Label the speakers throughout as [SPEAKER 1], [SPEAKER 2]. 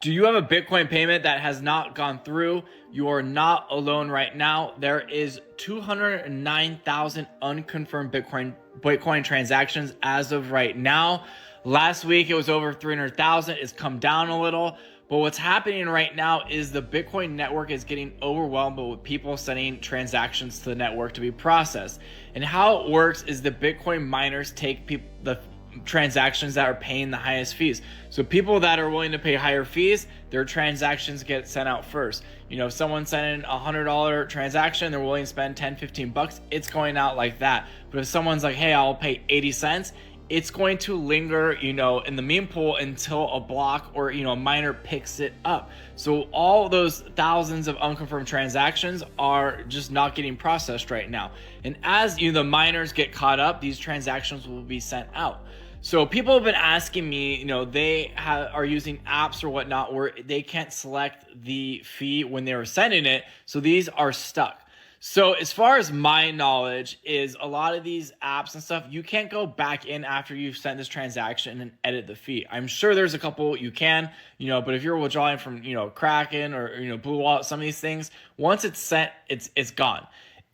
[SPEAKER 1] Do you have a Bitcoin payment that has not gone through? You are not alone right now. There is 209,000 unconfirmed Bitcoin transactions as of right now. Last week it was over 300,000. It's come down a little. But what's happening right now is the Bitcoin network is getting overwhelmed with people sending transactions to the network to be processed. And how it works is the Bitcoin miners take the transactions that are paying the highest fees. So people that are willing to pay higher fees, their transactions get sent out first. You know, if someone's sending $100 transaction, they're willing to spend 10, 15 bucks, it's going out like that. But if someone's like, hey, I'll pay 80 cents, it's going to linger, in the meme pool until a block or, a miner picks it up. So all those thousands of unconfirmed transactions are just not getting processed right now. And as the miners get caught up, these transactions will be sent out. So people have been asking me, they are using apps or whatnot where they can't select the fee when they were sending it. So these are stuck. So as far as my knowledge is a lot of these apps and stuff, you can't go back in after you've sent this transaction and edit the fee. I'm sure there's a couple you can, but if you're withdrawing from, Kraken or, Blue Wallet, some of these things, once it's sent, it's gone.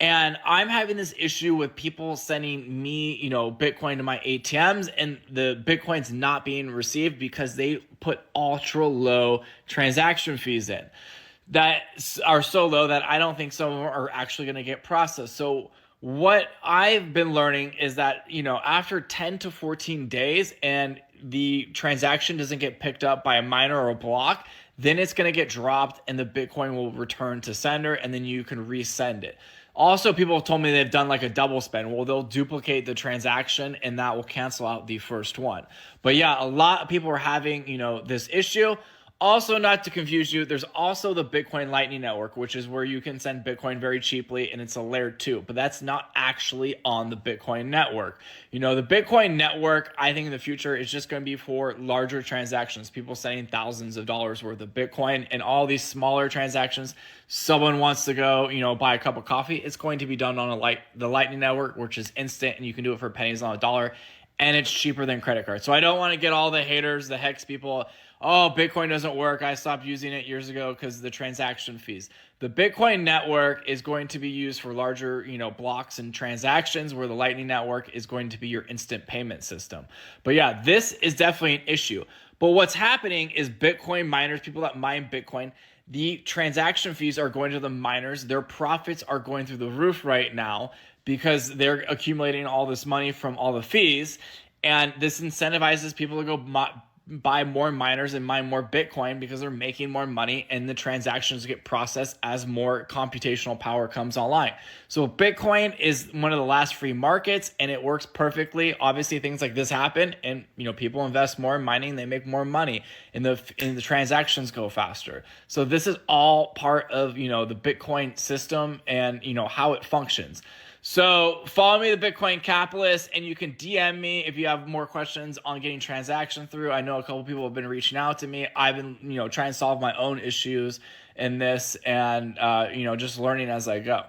[SPEAKER 1] And I'm having this issue with people sending me, Bitcoin to my ATMs and the Bitcoin's not being received because they put ultra low transaction fees in that are so low that I don't think some of them are actually going to get processed. So what I've been learning is that, after 10 to 14 days and the transaction doesn't get picked up by a miner or a block, then it's going to get dropped and the Bitcoin will return to sender and then you can resend it. Also, people have told me they've done like a double spend. Well, they'll duplicate the transaction and that will cancel out the first one. But yeah, a lot of people are having, this issue. Also, not to confuse you, there's also the Bitcoin Lightning Network, which is where you can send Bitcoin very cheaply, and it's a layer 2, but that's not actually on the Bitcoin network. The Bitcoin network, I think in the future, is just going to be for larger transactions, people sending thousands of dollars worth of Bitcoin, and all these smaller transactions, someone wants to go, buy a cup of coffee, it's going to be done on the Lightning Network, which is instant, and you can do it for pennies on a dollar, and it's cheaper than credit cards. So I don't want to get all the haters, the hex people, oh, Bitcoin doesn't work. I stopped using it years ago because of the transaction fees. The Bitcoin network is going to be used for larger, blocks and transactions where the Lightning Network is going to be your instant payment system. But yeah, this is definitely an issue. But what's happening is Bitcoin miners, people that mine Bitcoin, the transaction fees are going to the miners. Their profits are going through the roof right now because they're accumulating all this money from all the fees. And this incentivizes people to go buy more miners and mine more Bitcoin because they're making more money and the transactions get processed as more computational power comes online. So Bitcoin is one of the last free markets and it works perfectly. Obviously things like this happen and people invest more in mining, they make more money and the transactions go faster. So this is all part of the Bitcoin system and how it functions. So follow me, the Bitcoin Capitalist, and you can DM me if you have more questions on getting transaction through. I know a couple people have been reaching out to me. I've been, trying to solve my own issues in this and, just learning as I go.